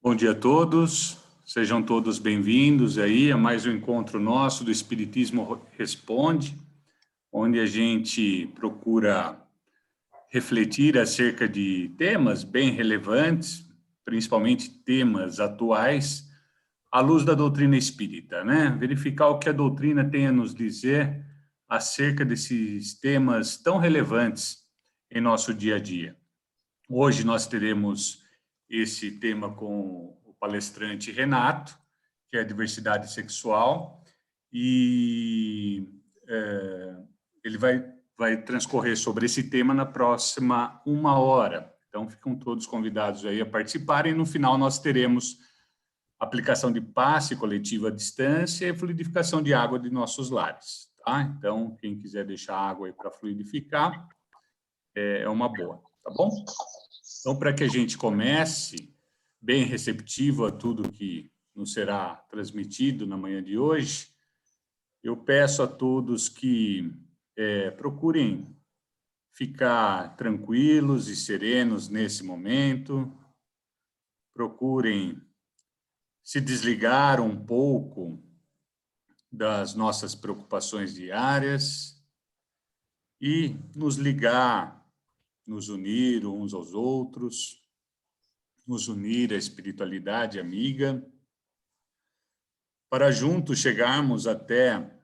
Bom dia a todos, sejam todos bem-vindos aí a mais um encontro nosso do Espiritismo Responde, onde a gente procura refletir acerca de temas bem relevantes, principalmente temas atuais, à luz da doutrina espírita, né? Verificar o que a doutrina tem a nos dizer acerca desses temas tão relevantes em nosso dia a dia. Hoje nós teremos esse tema com o palestrante Renato, que é a diversidade sexual, e ele vai transcorrer sobre esse tema na próxima 1 hora. Então, ficam todos convidados aí a participarem. No final, nós teremos aplicação de passe coletiva à distância e fluidificação de água de nossos lares. Tá? Então, quem quiser deixar água aí para fluidificar, é uma boa, tá bom? Então, para que a gente comece bem receptivo a tudo que nos será transmitido na manhã de hoje, eu peço a todos que procurem ficar tranquilos e serenos nesse momento, procurem se desligar um pouco das nossas preocupações diárias e nos ligar, nos unir uns aos outros, nos unir à espiritualidade amiga, para juntos chegarmos até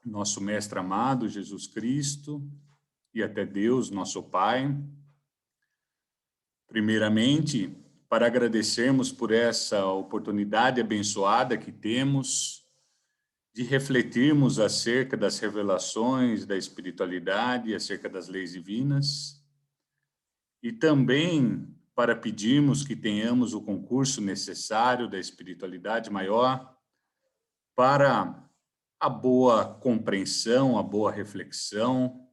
nosso Mestre amado, Jesus Cristo, e até Deus, nosso Pai. Primeiramente, para agradecermos por essa oportunidade abençoada que temos de refletirmos acerca das revelações da espiritualidade, acerca das leis divinas, e também para pedirmos que tenhamos o concurso necessário da espiritualidade maior para a boa compreensão, a boa reflexão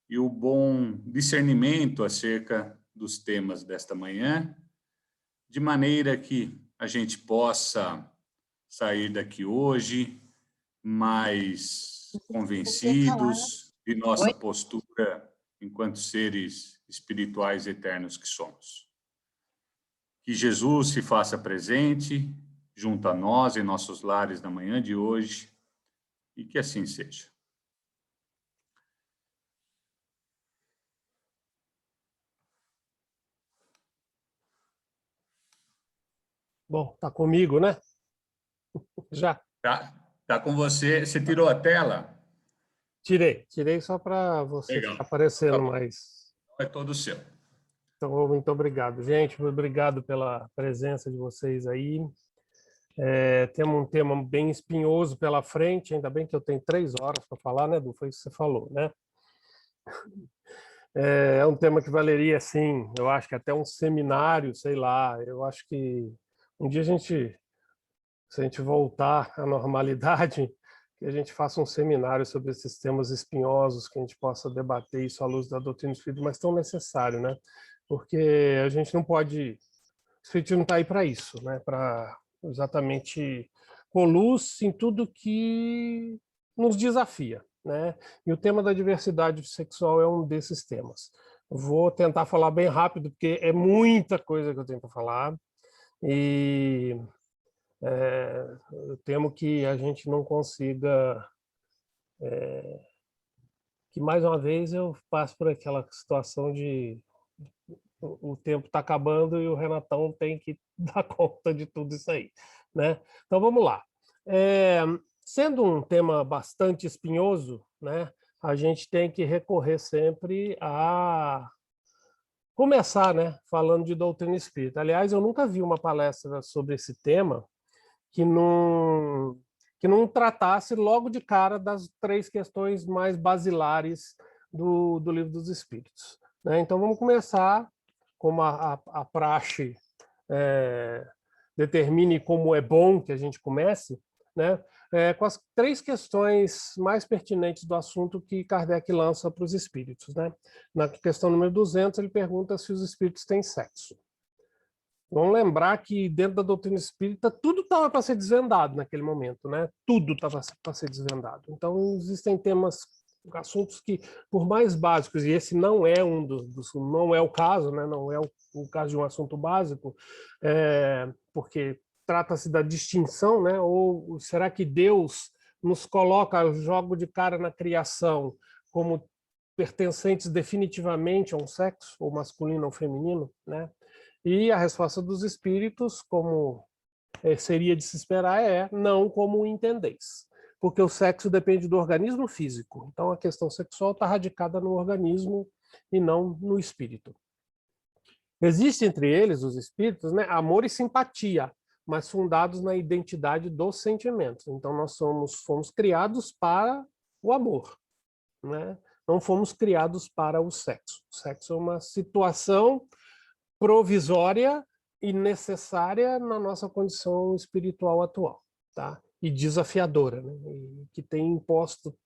e o bom discernimento acerca dos temas desta manhã, de maneira que a gente possa sair daqui hoje mais convencidos de nossa postura enquanto seres espirituais eternos que somos. Que Jesus se faça presente junto a nós em nossos lares na manhã de hoje e que assim seja. Bom, tá comigo, né? Já. Tá com você. Você tirou a tela? Tirei só para você Legal. ficar aparecendo Tá, mais. é todo seu. Então, muito obrigado, gente. Obrigado pela presença de vocês aí. Temos um tema bem espinhoso pela frente, ainda bem que eu tenho 3 horas para falar, né, Du? Foi isso que você falou, né? É um tema que valeria, assim, eu acho que até um seminário, sei lá. Eu acho que um dia se a gente voltar à normalidade, que a gente faça um seminário sobre esses temas espinhosos, que a gente possa debater isso à luz da doutrina espírita, mas tão necessário, né? Porque a gente não pode... O espiritismo não está aí para isso, né? Para exatamente pôr luz em tudo que nos desafia, né? E o tema da diversidade sexual é um desses temas. Vou tentar falar bem rápido, porque é muita coisa que eu tenho para falar, e eu temo que a gente não consiga... que mais uma vez eu passo por aquela situação de o tempo está acabando e o Renatão tem que dar conta de tudo isso aí, né? Então vamos lá. Sendo um tema bastante espinhoso, né, a gente tem que recorrer sempre a começar, né, falando de doutrina espírita. Aliás, eu nunca vi uma palestra sobre esse tema que não tratasse logo de cara das 3 questões mais basilares do Livro dos Espíritos, né? Então vamos começar, como a praxe determine como é bom que a gente comece, né? Com as 3 questões mais pertinentes do assunto que Kardec lança para os espíritos, né? Na questão número 200, ele pergunta se os espíritos têm sexo. Vamos lembrar que dentro da doutrina espírita tudo estava para ser desvendado naquele momento, né? Tudo estava para ser desvendado. Então existem temas, assuntos que, por mais básicos, e esse não é não é o caso, né? Não é o caso de um assunto básico, porque trata-se da distinção, né? Ou será que Deus nos coloca, eu jogo de cara na criação, como pertencentes definitivamente a um sexo, ou masculino ou feminino, né? E a resposta dos espíritos, como seria de se esperar, é não como o entendeis, porque o sexo depende do organismo físico. Então, a questão sexual está radicada no organismo e não no espírito. Existe entre eles, os espíritos, né, amor e simpatia, mas fundados na identidade dos sentimentos. Então, nós fomos criados para o amor, né? Não fomos criados para o sexo. O sexo é uma situação provisória e necessária na nossa condição espiritual atual, tá? E desafiadora, né? E que tem imposto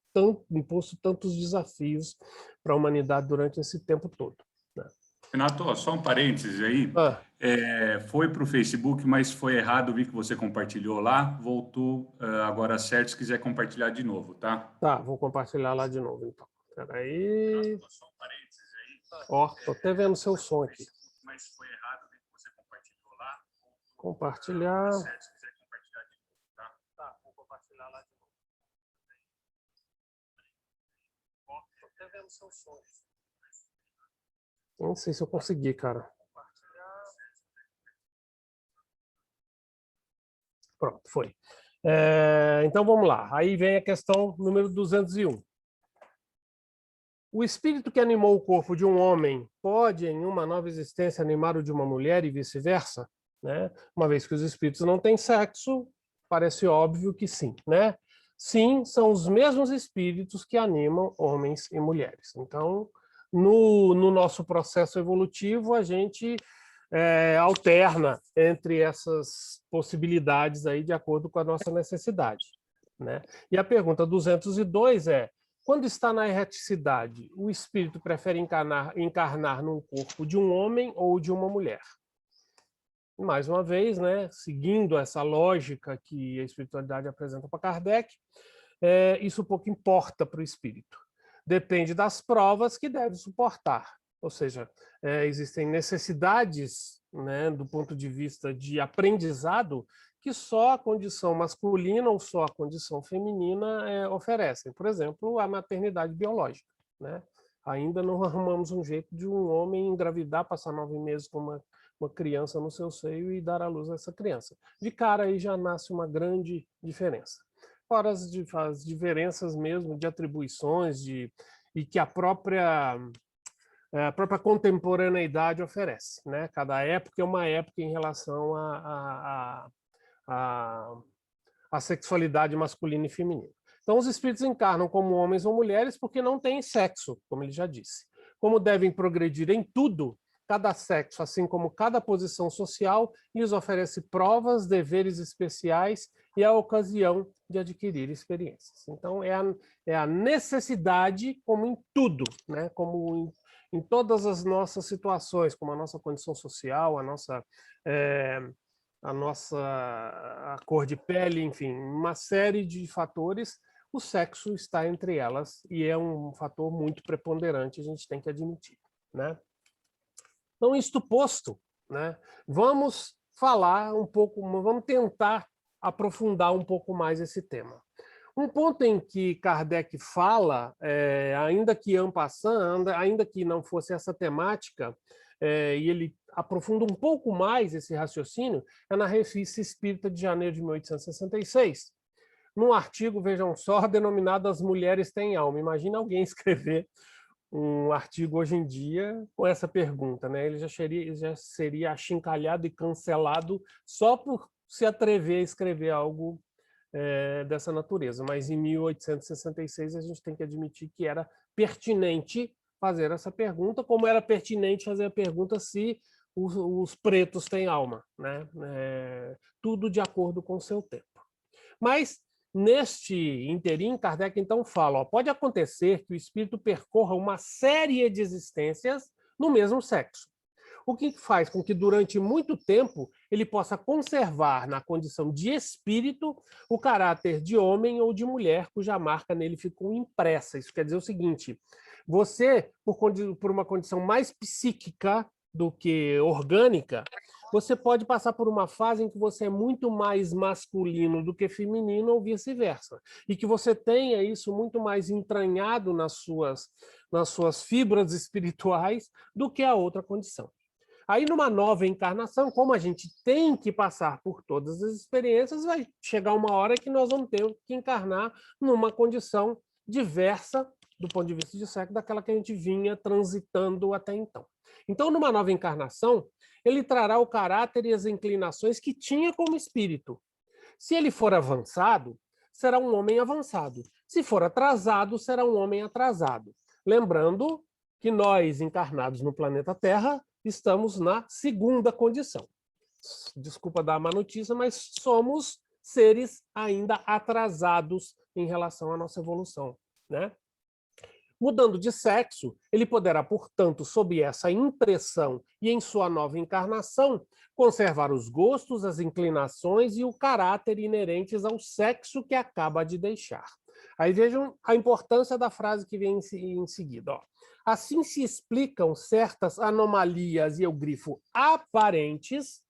tantos desafios para a humanidade durante esse tempo todo, né? Renato, só um parênteses aí. Foi para o Facebook, mas foi errado. Vi que você compartilhou lá. Voltou agora certo. Se quiser compartilhar de novo, tá? Tá, vou compartilhar lá de novo, então. Espera aí. Só um parênteses aí. Ó, tô até vendo seu som aqui. Mas foi errado. Vi que você compartilhou lá. Compartilhar. Certo, se quiser compartilhar de novo, tá? Tá, vou compartilhar lá de novo. Ó, tô até vendo seu som. Não sei se eu consegui, cara. Pronto, foi. Então, vamos lá. Aí vem a questão número 201. O espírito que animou o corpo de um homem pode, em uma nova existência, animar o de uma mulher e vice-versa? Né? Uma vez que os espíritos não têm sexo, parece óbvio que sim, né? Sim, são os mesmos espíritos que animam homens e mulheres. Então, no nosso processo evolutivo, a gente alterna entre essas possibilidades aí de acordo com a nossa necessidade, né? E a pergunta 202 é: quando está na erraticidade, o espírito prefere encarnar num corpo de um homem ou de uma mulher? Mais uma vez, né, seguindo essa lógica que a espiritualidade apresenta para Kardec, isso pouco importa para o espírito. Depende das provas que deve suportar. Ou seja, existem necessidades, né, do ponto de vista de aprendizado, que só a condição masculina ou só a condição feminina oferecem. Por exemplo, a maternidade biológica, né? Ainda não arrumamos um jeito de um homem engravidar, passar 9 meses com uma criança no seu seio e dar à luz a essa criança. De cara aí já nasce uma grande diferença. Fora as diferenças mesmo de atribuições e que a própria contemporaneidade oferece, né? Cada época é uma época em relação à sexualidade masculina e feminina. Então, os espíritos encarnam como homens ou mulheres porque não têm sexo, como ele já disse. Como devem progredir em tudo, cada sexo, assim como cada posição social, lhes oferece provas, deveres especiais e a ocasião de adquirir experiências. Então, é a necessidade, como em tudo, né? Como em todas as nossas situações, como a nossa condição social, a cor de pele, enfim, uma série de fatores, o sexo está entre elas e é um fator muito preponderante, a gente tem que admitir, né? Então, isto posto, né, vamos falar um pouco, vamos tentar aprofundar um pouco mais esse tema. Um ponto em que Kardec fala, ainda que en passant, ainda que não fosse essa temática, e ele aprofunda um pouco mais esse raciocínio, é na Revista Espírita de janeiro de 1866. Num artigo, vejam só, denominado As Mulheres Têm Alma. Imagina alguém escrever um artigo hoje em dia com essa pergunta, né? Ele já seria achincalhado e cancelado só por se atrever a escrever algo dessa natureza. Mas em 1866 a gente tem que admitir que era pertinente fazer essa pergunta, como era pertinente fazer a pergunta se os pretos têm alma, né? Tudo de acordo com o seu tempo. Mas neste interim, Kardec então fala, pode acontecer que o espírito percorra uma série de existências no mesmo sexo, o que faz com que durante muito tempo ele possa conservar na condição de espírito o caráter de homem ou de mulher cuja marca nele ficou impressa. Isso quer dizer o seguinte, você, por uma condição mais psíquica, do que orgânica, você pode passar por uma fase em que você é muito mais masculino do que feminino ou vice-versa. E que você tenha isso muito mais entranhado nas suas fibras espirituais do que a outra condição. Aí, numa nova encarnação, como a gente tem que passar por todas as experiências, vai chegar uma hora que nós vamos ter que encarnar numa condição diversa, do ponto de vista de sexo, daquela que a gente vinha transitando até então. Então, numa nova encarnação, ele trará o caráter e as inclinações que tinha como espírito. Se ele for avançado, será um homem avançado. Se for atrasado, será um homem atrasado. Lembrando que nós, encarnados no planeta Terra, estamos na segunda condição. Desculpa dar a má notícia, mas somos seres ainda atrasados em relação à nossa evolução, né? Mudando de sexo, ele poderá, portanto, sob essa impressão e em sua nova encarnação, conservar os gostos, as inclinações e o caráter inerentes ao sexo que acaba de deixar. Aí vejam a importância da frase que vem em seguida. Ó. Assim se explicam certas anomalias, e eu grifo aparentes,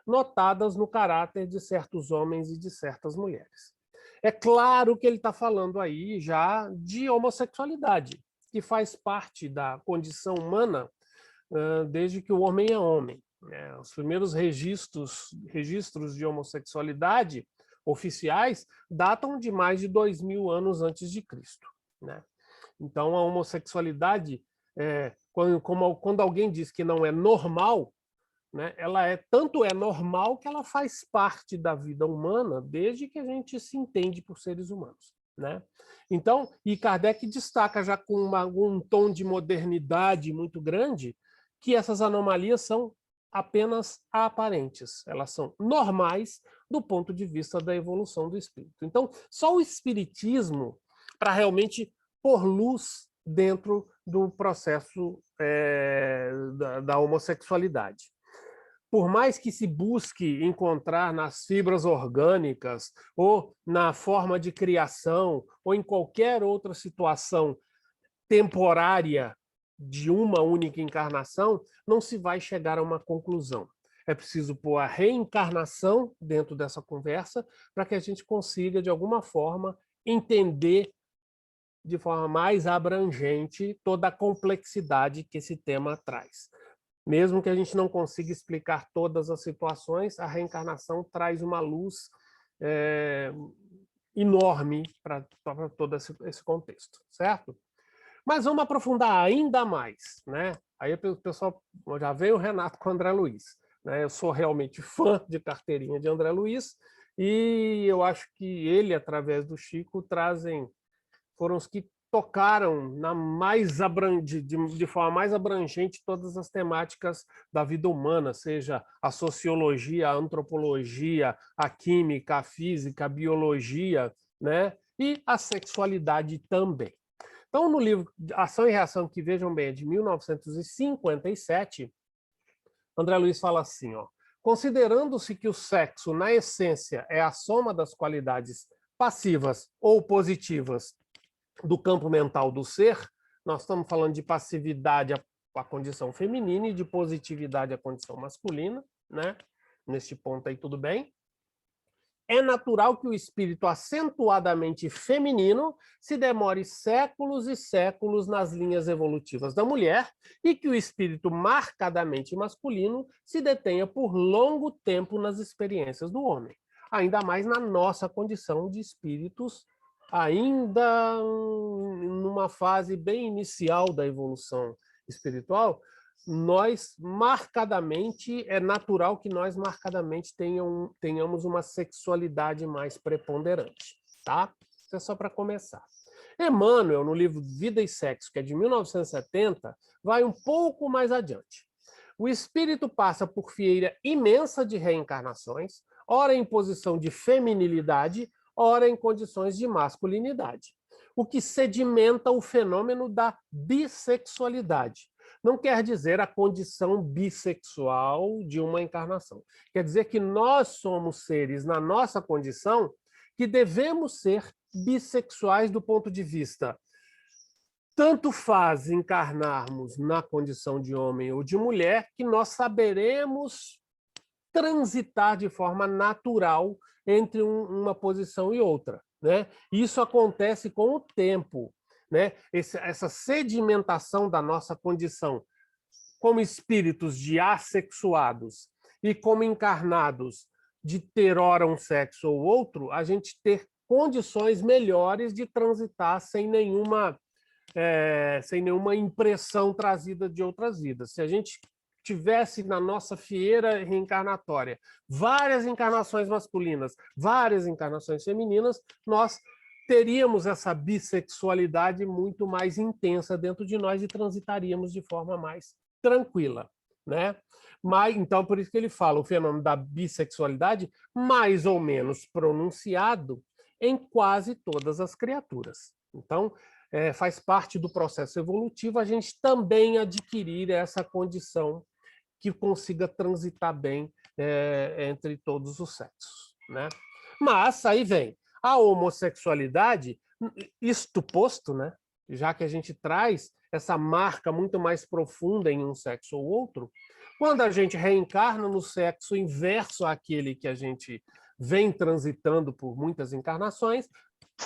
notadas no caráter de certos homens e de certas mulheres. É claro que ele está falando aí já de homossexualidade, que faz parte da condição humana desde que o homem é homem. Os primeiros registros de homossexualidade oficiais datam de mais de 2000 anos antes de Cristo, né? Então, a homossexualidade, quando alguém diz que não é normal, né, tanto é normal que ela faz parte da vida humana desde que a gente se entende por seres humanos, né? Então, e Kardec destaca já com um tom de modernidade muito grande que essas anomalias são apenas aparentes, elas são normais do ponto de vista da evolução do espírito. Então, só o espiritismo para realmente pôr luz dentro do processo da homossexualidade. Por mais que se busque encontrar nas fibras orgânicas, ou na forma de criação, ou em qualquer outra situação temporária de uma única encarnação, não se vai chegar a uma conclusão. É preciso pôr a reencarnação dentro dessa conversa para que a gente consiga, de alguma forma, entender de forma mais abrangente toda a complexidade que esse tema traz. Mesmo que a gente não consiga explicar todas as situações, a reencarnação traz uma luz enorme para todo esse contexto, certo? Mas vamos aprofundar ainda mais, né? Aí o pessoal, já veio o Renato com o André Luiz, né? Eu sou realmente fã de carteirinha de André Luiz e eu acho que ele, através do Chico, foram os que tocaram de forma mais abrangente todas as temáticas da vida humana, seja a sociologia, a antropologia, a química, a física, a biologia, né? E a sexualidade também. Então, no livro Ação e Reação, que vejam bem, é de 1957, André Luiz fala assim, ó, considerando-se que o sexo, na essência, é a soma das qualidades passivas ou positivas do campo mental do ser, nós estamos falando de passividade a condição feminina e de positividade a condição masculina, né? Neste ponto aí tudo bem. É natural que o espírito acentuadamente feminino se demore séculos e séculos nas linhas evolutivas da mulher e que o espírito marcadamente masculino se detenha por longo tempo nas experiências do homem, ainda mais na nossa condição de espíritos ainda numa fase bem inicial da evolução espiritual. É natural que nós marcadamente tenhamos uma sexualidade mais preponderante, tá? Isso é só para começar. Emmanuel, no livro Vida e Sexo, que é de 1970, vai um pouco mais adiante. O espírito passa por fieira imensa de reencarnações, ora em posição de feminilidade, ora em condições de masculinidade, o que sedimenta o fenômeno da bissexualidade. Não quer dizer a condição bissexual de uma encarnação. Quer dizer que nós somos seres, na nossa condição, que devemos ser bissexuais do ponto de vista tanto faz encarnarmos na condição de homem ou de mulher, que nós saberemos transitar de forma natural entre uma posição e outra, né? Isso acontece com o tempo, né? Essa sedimentação da nossa condição como espíritos de assexuados e como encarnados de ter ora um sexo ou outro, a gente ter condições melhores de transitar sem nenhuma impressão trazida de outras vidas. Se a gente tivesse na nossa fieira reencarnatória várias encarnações masculinas, várias encarnações femininas, nós teríamos essa bissexualidade muito mais intensa dentro de nós e transitaríamos de forma mais tranquila, né? Mas, então, por isso que ele fala o fenômeno da bissexualidade mais ou menos pronunciado em quase todas as criaturas. Então, faz parte do processo evolutivo a gente também adquirir essa condição que consiga transitar bem entre todos os sexos, né? Mas aí vem a homossexualidade, isto posto, né? Já que a gente traz essa marca muito mais profunda em um sexo ou outro, quando a gente reencarna no sexo inverso àquele que a gente vem transitando por muitas encarnações,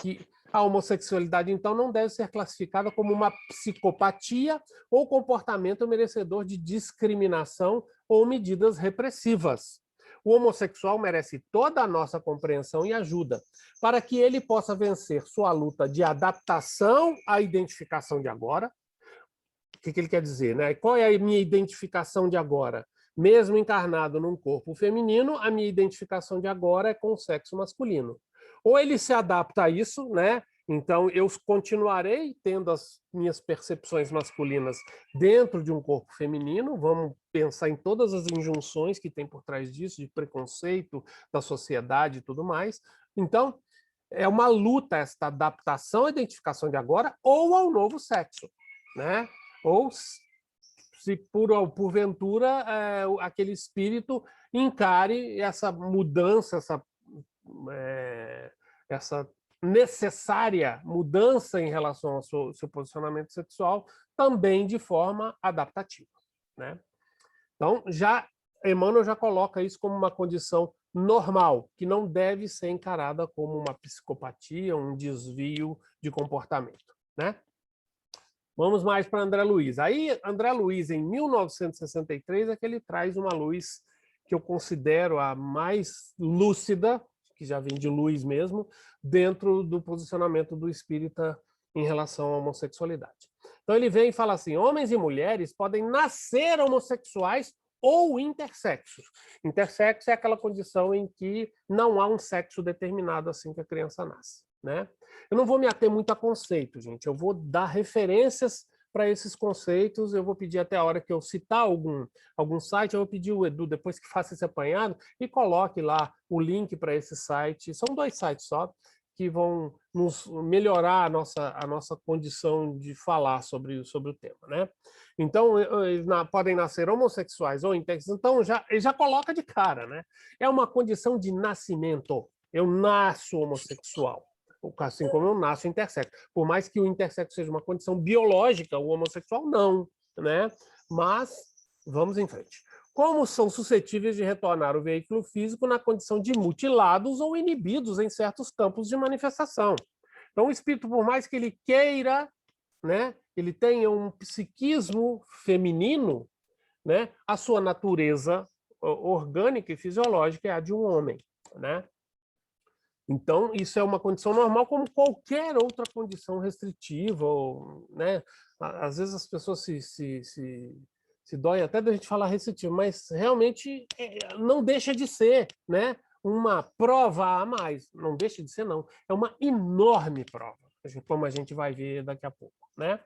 que a homossexualidade, então, não deve ser classificada como uma psicopatia ou comportamento merecedor de discriminação ou medidas repressivas. O homossexual merece toda a nossa compreensão e ajuda para que ele possa vencer sua luta de adaptação à identificação de agora. O que ele quer dizer, né? Qual é a minha identificação de agora? Mesmo encarnado num corpo feminino, a minha identificação de agora é com o sexo masculino. Ou ele se adapta a isso, né? Então, eu continuarei tendo as minhas percepções masculinas dentro de um corpo feminino, vamos pensar em todas as injunções que tem por trás disso, de preconceito da sociedade e tudo mais. Então, é uma luta esta adaptação à identificação de agora ou ao novo sexo, né? Ou se porventura aquele espírito encare essa mudança, essa necessária mudança em relação ao seu posicionamento sexual também de forma adaptativa, né? Então, Emmanuel já coloca isso como uma condição normal, que não deve ser encarada como uma psicopatia, um desvio de comportamento, né? Vamos mais para André Luiz. Aí, André Luiz, em 1963, é que ele traz uma luz que eu considero a mais lúcida, que já vem de luz mesmo, dentro do posicionamento do espírita em relação à homossexualidade. Então ele vem e fala assim, homens e mulheres podem nascer homossexuais ou intersexos. Intersexo é aquela condição em que não há um sexo determinado assim que a criança nasce, né? Eu não vou me ater muito a conceitos, gente. Eu vou dar referências para esses conceitos. Eu vou pedir até a hora que eu citar algum site, eu vou pedir o Edu, depois que faça esse apanhado, e coloque lá o link para esse site. São 2 sites só, que vão nos melhorar a nossa condição de falar sobre o tema, né? Então, podem nascer homossexuais ou intersexuais. Então, já coloca de cara, né? É uma condição de nascimento. Eu nasço homossexual, assim como eu nasço intersexo. Por mais que o intersexo seja uma condição biológica, o homossexual não, né? Mas vamos em frente. Como são suscetíveis de retornar ao veículo físico na condição de mutilados ou inibidos em certos campos de manifestação. Então, o espírito, por mais que ele queira, né, ele tenha um psiquismo feminino, né, a sua natureza orgânica e fisiológica é a de um homem, né? Então, isso é uma condição normal, como qualquer outra condição restritiva, ou, né? Às vezes as pessoas se doem até da gente falar restritiva, mas realmente não deixa de ser, né? Uma prova a mais. Não deixa de ser, não. É uma enorme prova, como a gente vai ver daqui a pouco, né?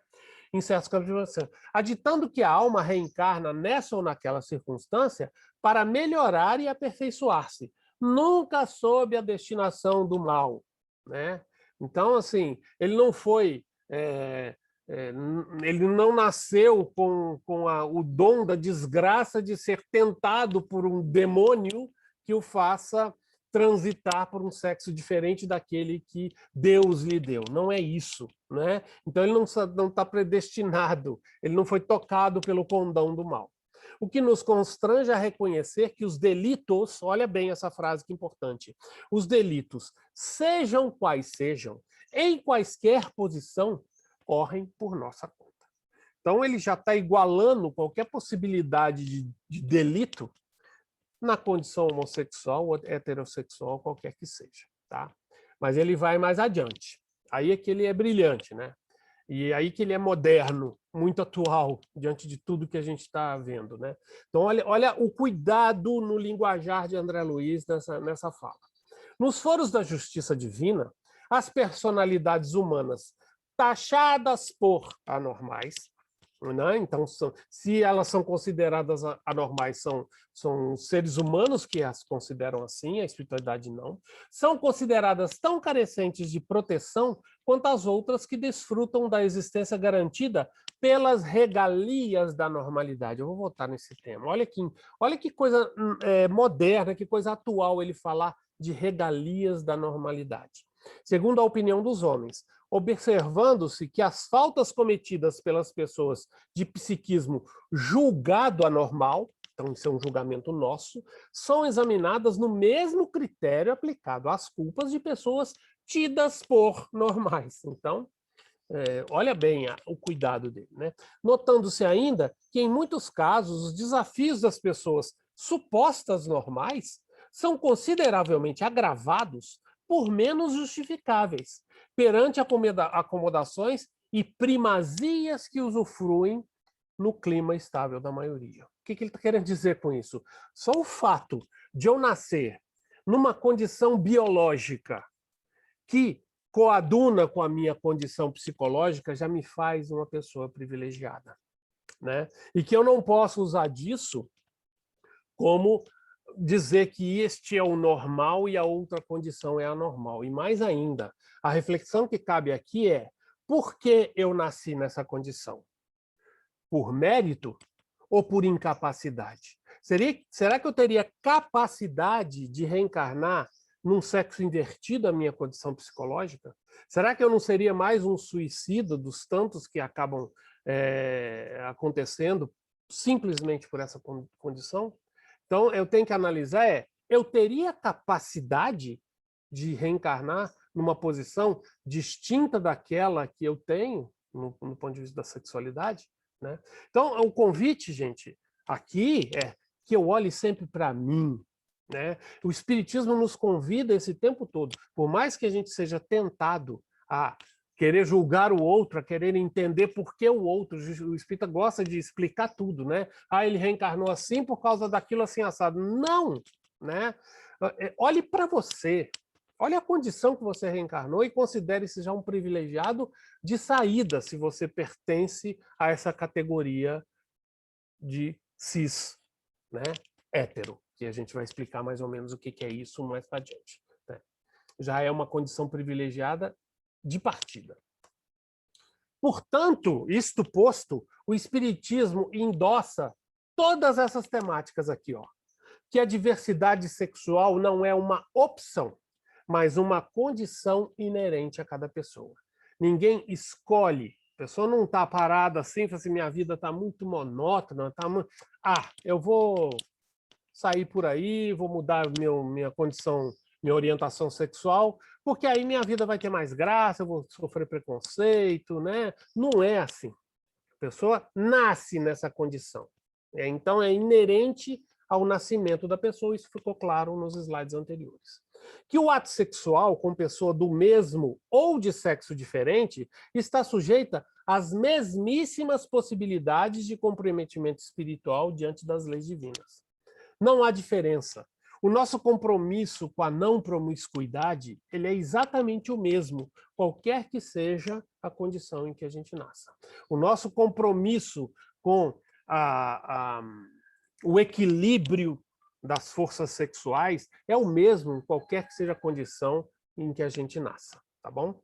Em certos campos de você, aditando que a alma reencarna nessa ou naquela circunstância para melhorar e aperfeiçoar-se, nunca sob a destinação do mal, né? Então, assim, ele não foi, ele não nasceu com o dom da desgraça de ser tentado por um demônio que o faça transitar por um sexo diferente daquele que Deus lhe deu. Não é isso, né? Então ele não está predestinado, ele não foi tocado pelo condão do mal. O que nos constrange a reconhecer que os delitos, olha bem essa frase que é importante, os delitos, sejam quais sejam, em quaisquer posição, correm por nossa conta. Então ele já está igualando qualquer possibilidade de delito na condição homossexual ou heterossexual, qualquer que seja, tá? Mas ele vai mais adiante. Aí é que ele é brilhante, né? E aí que ele é moderno, muito atual, diante de tudo que a gente está vendo, né? Então, olha o cuidado no linguajar de André Luiz nessa fala. Nos foros da justiça divina, as personalidades humanas taxadas por anormais, né? Então, se elas são consideradas anormais, são seres humanos que as consideram assim, a espiritualidade não, são consideradas tão carecentes de proteção quanto as outras que desfrutam da existência garantida pelas regalias da normalidade. Eu vou voltar nesse tema. Olha que coisa moderna, que coisa atual ele falar de regalias da normalidade. Segundo a opinião dos homens, observando-se que as faltas cometidas pelas pessoas de psiquismo julgado anormal, então isso é um julgamento nosso, são examinadas no mesmo critério aplicado às culpas de pessoas tidas por normais. Então, olha bem o cuidado dele, né? Notando-se ainda que, em muitos casos, os desafios das pessoas supostas normais são consideravelmente agravados por menos justificáveis, perante acomodações e primazias que usufruem no clima estável da maioria. O que ele está querendo dizer com isso? Só o fato de eu nascer numa condição biológica que coaduna com a minha condição psicológica já me faz uma pessoa privilegiada, né? E que eu não posso usar disso como dizer que este é o normal e a outra condição é anormal. E mais ainda, a reflexão que cabe aqui é: por que eu nasci nessa condição? Por mérito ou por incapacidade? Será que eu teria capacidade de reencarnar num sexo invertido a minha condição psicológica? Será que eu não seria mais um suicida dos tantos que acabam acontecendo simplesmente por essa condição? Então, eu tenho que analisar eu teria capacidade de reencarnar numa posição distinta daquela que eu tenho, no ponto de vista da sexualidade, né? Então, o convite, gente, aqui é que eu olhe sempre para mim, né? O Espiritismo nos convida esse tempo todo, por mais que a gente seja tentado a querer julgar o outro, a querer entender por que o outro. O espírita gosta de explicar tudo, né? Ele reencarnou assim por causa daquilo assim assado. Não, né? Olhe para você, olhe a condição que você reencarnou e considere-se já um privilegiado de saída, se você pertence a essa categoria de cis, né? Hétero, que a gente vai explicar mais ou menos o que é isso mais para adiante, né? Já é uma condição privilegiada de partida. Portanto, isto posto, o Espiritismo endossa todas essas temáticas aqui, ó, que a diversidade sexual não é uma opção, mas uma condição inerente a cada pessoa. Ninguém escolhe. A pessoa não está parada assim, fala assim, minha vida está muito monótona, eu vou sair por aí, vou mudar minha condição, minha orientação sexual, porque aí minha vida vai ter mais graça, eu vou sofrer preconceito, né? Não é assim. A pessoa nasce nessa condição. Então, é inerente ao nascimento da pessoa, isso ficou claro nos slides anteriores. Que o ato sexual com pessoa do mesmo ou de sexo diferente está sujeita às mesmíssimas possibilidades de comprometimento espiritual diante das leis divinas. Não há diferença. O nosso compromisso com a não promiscuidade, ele é exatamente o mesmo, qualquer que seja a condição em que a gente nasça. O nosso compromisso com o equilíbrio das forças sexuais é o mesmo, qualquer que seja a condição em que a gente nasça, tá bom?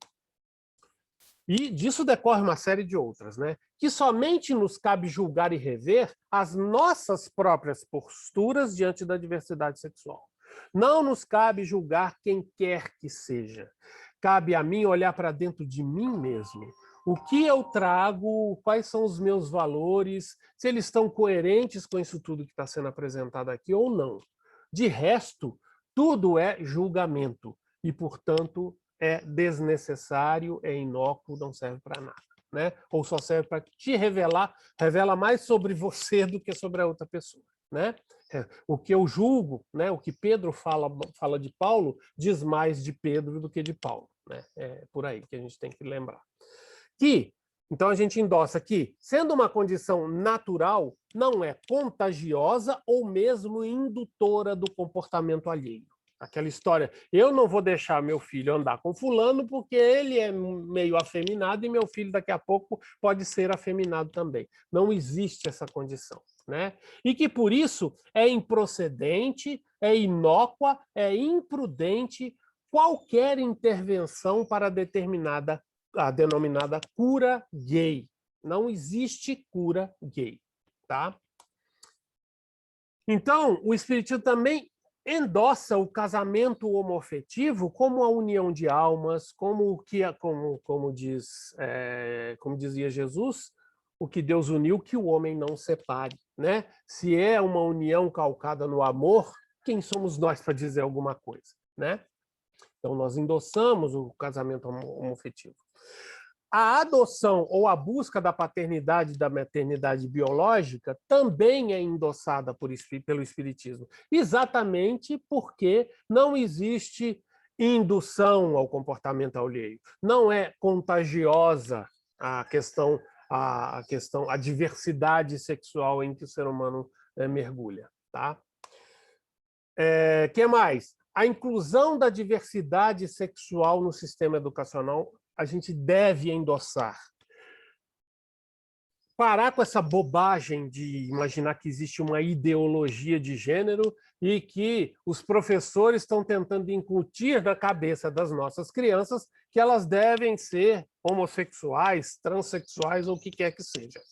E disso decorre uma série de outras, né? Que somente nos cabe julgar e rever as nossas próprias posturas diante da diversidade sexual. Não nos cabe julgar quem quer que seja. Cabe a mim olhar para dentro de mim mesmo. O que eu trago, quais são os meus valores, se eles estão coerentes com isso tudo que está sendo apresentado aqui ou não. De resto, tudo é julgamento e, portanto, é desnecessário, é inócuo, não serve para nada, né? Ou só serve para te revelar, revela mais sobre você do que sobre a outra pessoa, né? O que eu julgo, né? O que Pedro fala de Paulo, diz mais de Pedro do que de Paulo, né? É por aí que a gente tem que lembrar. Então a gente endossa que, sendo uma condição natural, não é contagiosa ou mesmo indutora do comportamento alheio. Aquela história, eu não vou deixar meu filho andar com fulano porque ele é meio afeminado e meu filho daqui a pouco pode ser afeminado também. Não existe essa condição, né? E que por isso é improcedente, é inócua, é imprudente qualquer intervenção para a denominada cura gay. Não existe cura gay, tá? Então, o Espiritismo também endossa o casamento homoafetivo como a união de almas, como dizia Jesus, o que Deus uniu, que o homem não separe, né? Se é uma união calcada no amor, quem somos nós para dizer alguma coisa, né? Então, nós endossamos o casamento homoafetivo. A adoção ou a busca da paternidade e da maternidade biológica também é endossada pelo Espiritismo, exatamente porque não existe indução ao comportamento alheio, não é contagiosa a diversidade sexual em que o ser humano mergulha, tá? Que mais? A inclusão da diversidade sexual no sistema educacional a gente deve endossar. Parar com essa bobagem de imaginar que existe uma ideologia de gênero e que os professores estão tentando incutir na cabeça das nossas crianças que elas devem ser homossexuais, transexuais ou o que quer que seja.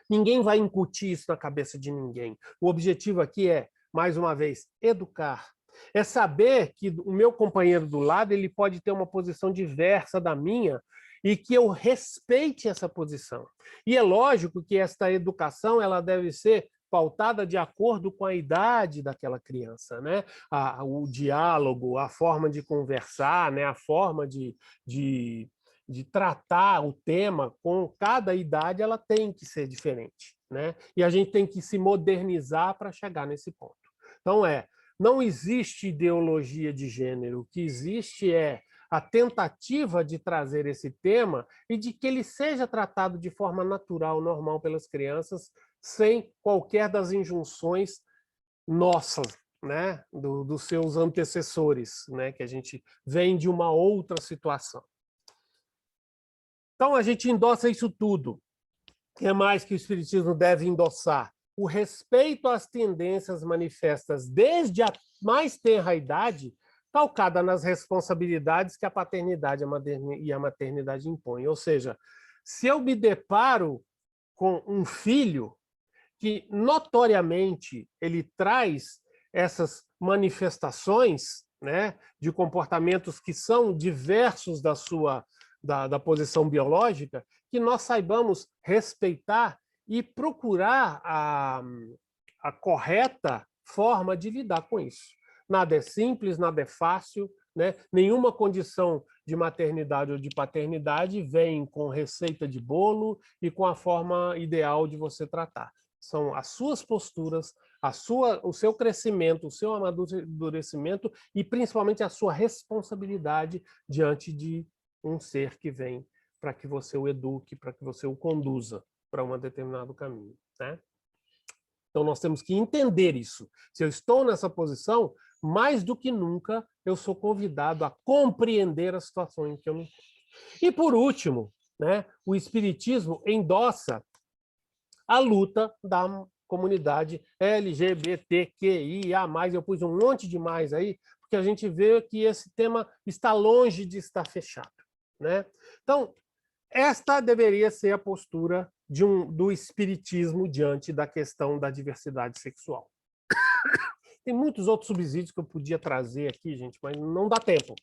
Ninguém vai incutir isso na cabeça de ninguém. O objetivo aqui é, mais uma vez, educar. É saber que o meu companheiro do lado ele pode ter uma posição diversa da minha e que eu respeite essa posição. E é lógico que esta educação ela deve ser pautada de acordo com a idade daquela criança, né? O diálogo, a forma de conversar, né? A forma de tratar o tema com cada idade, ela tem que ser diferente, né? E a gente tem que se modernizar para chegar nesse ponto. Então, não existe ideologia de gênero, o que existe é a tentativa de trazer esse tema e de que ele seja tratado de forma natural, normal pelas crianças, sem qualquer das injunções nossas, né? Dos seus antecessores, né? Que a gente vem de uma outra situação. Então, a gente endossa isso tudo. O que é mais que o Espiritismo deve endossar? O respeito às tendências manifestas desde a mais tenra idade, calcada nas responsabilidades que a paternidade e a maternidade impõem. Ou seja, se eu me deparo com um filho que notoriamente ele traz essas manifestações, né, de comportamentos que são diversos da posição biológica, que nós saibamos respeitar e procurar a correta forma de lidar com isso. Nada é simples, nada é fácil, né? Nenhuma condição de maternidade ou de paternidade vem com receita de bolo e com a forma ideal de você tratar. São as suas posturas, o seu crescimento, o seu amadurecimento e principalmente a sua responsabilidade diante de um ser que vem para que você o eduque, para que você o conduza para um determinado caminho, né? Então, nós temos que entender isso. Se eu estou nessa posição, mais do que nunca, eu sou convidado a compreender a situação em que eu me encontro. E, por último, né, o Espiritismo endossa a luta da comunidade LGBTQIA+. Eu pus um monte de mais aí, porque a gente vê que esse tema está longe de estar fechado, né? Então, esta deveria ser a postura do espiritismo diante da questão da diversidade sexual. Tem muitos outros subsídios que eu podia trazer aqui, gente, mas não dá tempo.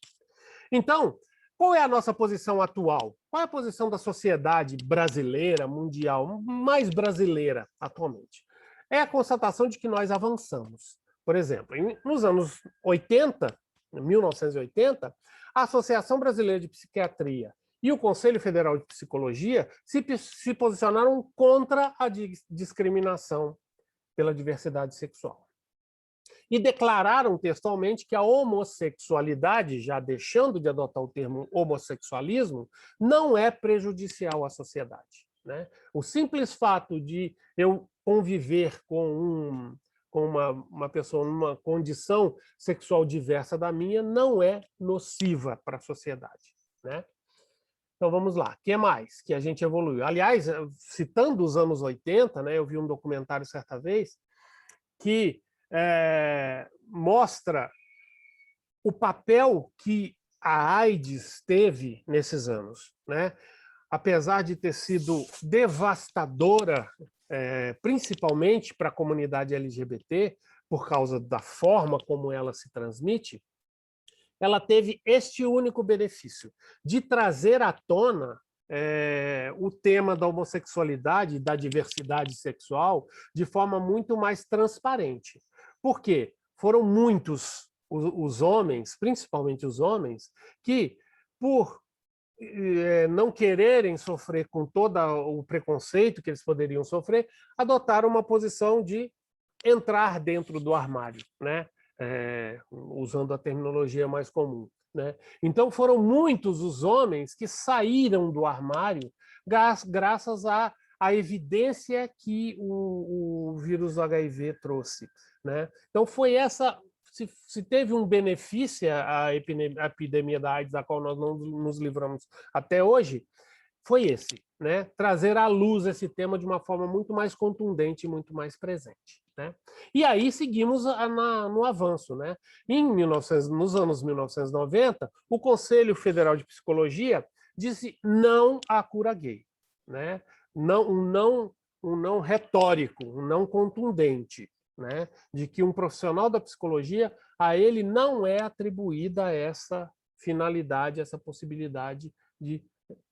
Então, qual é a nossa posição atual? Qual é a posição da sociedade brasileira, mundial, mais brasileira atualmente? É a constatação de que nós avançamos. Por exemplo, nos anos 80, 1980, a Associação Brasileira de Psiquiatria e o Conselho Federal de Psicologia se posicionaram contra a discriminação pela diversidade sexual. E declararam textualmente que a homossexualidade, já deixando de adotar o termo homossexualismo, não é prejudicial à sociedade, né? O simples fato de eu conviver com uma pessoa numa condição sexual diversa da minha não é nociva para a sociedade, né? Então, vamos lá. O que mais que a gente evoluiu? Aliás, citando os anos 80, né, eu vi um documentário certa vez que mostra o papel que a AIDS teve nesses anos, né? Apesar de ter sido devastadora, principalmente para a comunidade LGBT, por causa da forma como ela se transmite, ela teve este único benefício, de trazer à tona o tema da homossexualidade, da diversidade sexual, de forma muito mais transparente. Por quê? Foram muitos os homens, principalmente os homens, que, por não quererem sofrer com todo o preconceito que eles poderiam sofrer, adotaram uma posição de entrar dentro do armário, né? Usando a terminologia mais comum, né? Então, foram muitos os homens que saíram do armário graças à evidência que o vírus do HIV trouxe, né? Então, foi essa... Se teve um benefício a epidemia da AIDS, da qual nós não nos livramos até hoje, foi esse, né? Trazer à luz esse tema de uma forma muito mais contundente e muito mais presente, né? E aí seguimos no avanço, né? Nos anos 1990, o Conselho Federal de Psicologia disse não à cura gay, né? Um não retórico, um não contundente, né? De que um profissional da psicologia, a ele não é atribuída essa finalidade, essa possibilidade de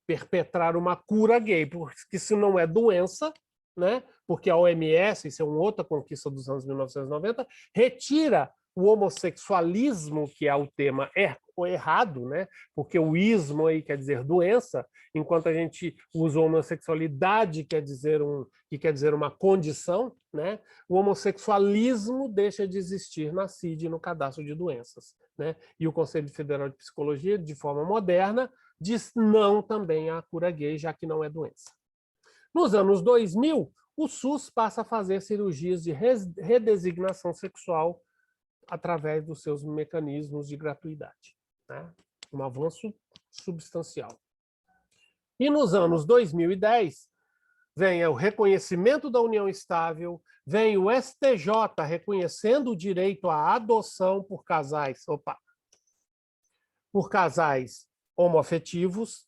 perpetrar uma cura gay, porque se não é doença, né? Porque a OMS, isso é uma outra conquista dos anos 1990, retira o homossexualismo, que é o tema errado, né? Porque o ismo aí quer dizer doença, enquanto a gente usa homossexualidade, que quer dizer uma condição, né? O homossexualismo deixa de existir na CID, no cadastro de doenças, né? E o Conselho Federal de Psicologia, de forma moderna, diz não também à cura gay, já que não é doença. Nos anos 2000, o SUS passa a fazer cirurgias de redesignação sexual através dos seus mecanismos de gratuidade, né? Um avanço substancial. E nos anos 2010, vem o reconhecimento da união estável, vem o STJ reconhecendo o direito à adoção por casais homoafetivos,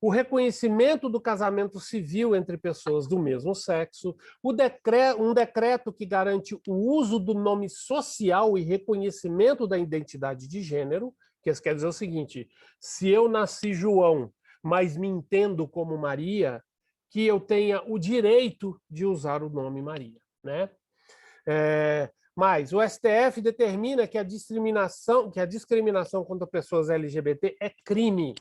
o reconhecimento do casamento civil entre pessoas do mesmo sexo, um decreto que garante o uso do nome social e reconhecimento da identidade de gênero, que quer dizer o seguinte: se eu nasci João, mas me entendo como Maria, que eu tenha o direito de usar o nome Maria, né? Mas o STF determina que a discriminação contra pessoas LGBT é crime.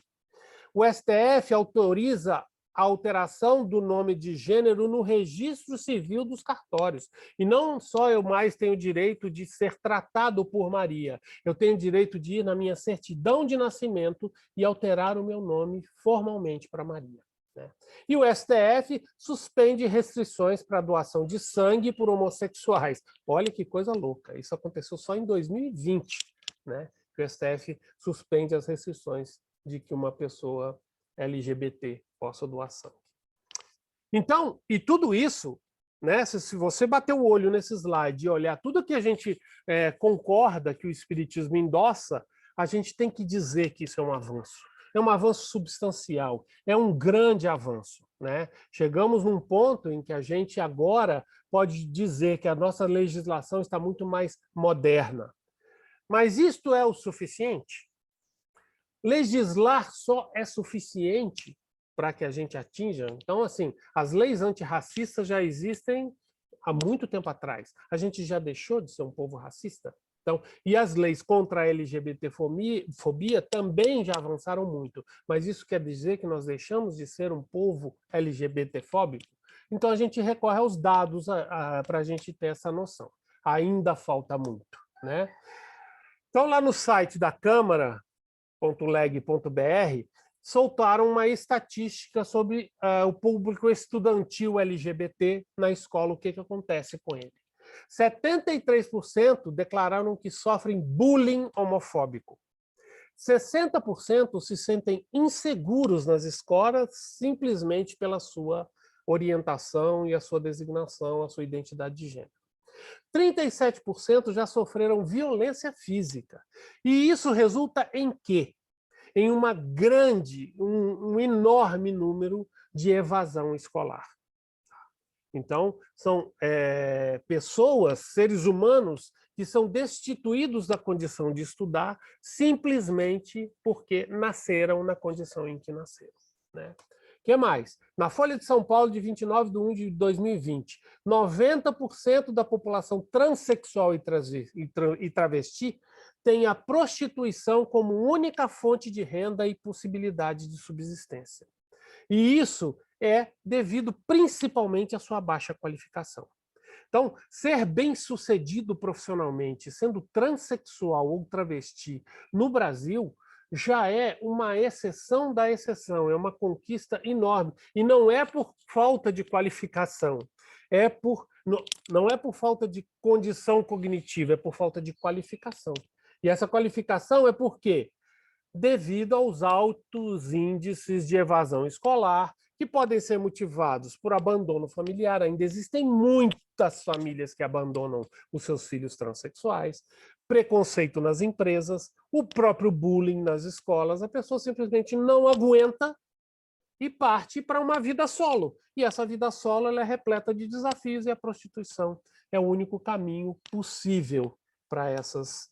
O STF autoriza a alteração do nome de gênero no registro civil dos cartórios. E não só eu mais tenho direito de ser tratado por Maria, eu tenho direito de ir na minha certidão de nascimento e alterar o meu nome formalmente para Maria, né? E o STF suspende restrições para a doação de sangue por homossexuais. Olha que coisa louca, isso aconteceu só em 2020, né? Que o STF suspende as restrições de que uma pessoa LGBT possa doar sangue. Então, e tudo isso, né, se você bater o olho nesse slide e olhar tudo que a gente concorda que o Espiritismo endossa, a gente tem que dizer que isso é um avanço. É um avanço substancial, é um grande avanço, né? Chegamos num ponto em que a gente agora pode dizer que a nossa legislação está muito mais moderna. Mas isto é o suficiente? Legislar só é suficiente para que a gente atinja? Então, assim, as leis antirracistas já existem há muito tempo atrás. A gente já deixou de ser um povo racista? Então, e as leis contra a LGBTfobia também já avançaram muito. Mas isso quer dizer que nós deixamos de ser um povo LGBTfóbico? Então, a gente recorre aos dados para a gente ter essa noção. Ainda falta muito, né? Então, lá no site da Câmara, .leg.br, soltaram uma estatística sobre o público estudantil LGBT na escola, o que acontece com ele. 73% declararam que sofrem bullying homofóbico. 60% se sentem inseguros nas escolas simplesmente pela sua orientação e a sua designação, a sua identidade de gênero. 37% já sofreram violência física. E isso resulta em quê? Em um enorme número de evasão escolar. Então, são pessoas, seres humanos, que são destituídos da condição de estudar simplesmente porque nasceram na condição em que nasceram, né? O que mais? Na Folha de São Paulo, de 29/1 de 2020, 90% da população transexual e travesti tem a prostituição como única fonte de renda e possibilidade de subsistência. E isso é devido principalmente à sua baixa qualificação. Então, ser bem-sucedido profissionalmente, sendo transexual ou travesti no Brasil, já é uma exceção da exceção, é uma conquista enorme. E não é por falta de qualificação, não é por falta de condição cognitiva, é por falta de qualificação. E essa qualificação é por quê? Devido aos altos índices de evasão escolar, que podem ser motivados por abandono familiar. Ainda existem muitas famílias que abandonam os seus filhos transexuais, preconceito nas empresas, o próprio bullying nas escolas. A pessoa simplesmente não aguenta e parte para uma vida solo. E essa vida solo ela é repleta de desafios e a prostituição é o único caminho possível para essas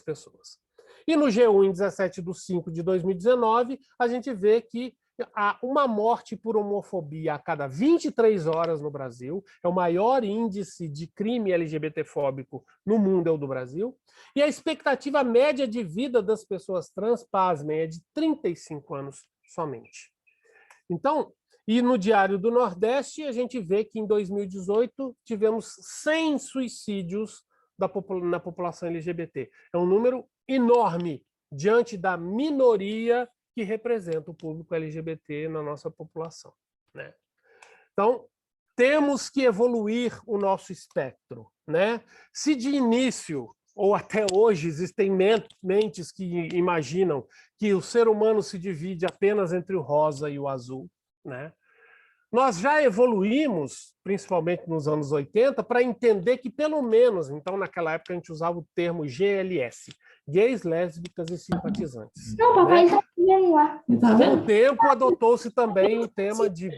pessoas. E no G1, em 17/5/2019, a gente vê que há uma morte por homofobia a cada 23 horas no Brasil, é o maior índice de crime LGBTfóbico no mundo, é o do Brasil, e a expectativa média de vida das pessoas trans, pasmem, é de 35 anos somente. Então, e no Diário do Nordeste, a gente vê que em 2018 tivemos 100 suicídios na população LGBT. É um número enorme diante da minoria que representa o público LGBT na nossa população, né? Então, temos que evoluir o nosso espectro, né? Se de início, ou até hoje, existem mentes que imaginam que o ser humano se divide apenas entre o rosa e o azul, né? Nós já evoluímos, principalmente nos anos 80, para entender que, pelo menos, então, naquela época, a gente usava o termo GLS, gays, lésbicas e simpatizantes. Não, papai, tá vendo lá. Com o tempo, adotou-se também o tema de...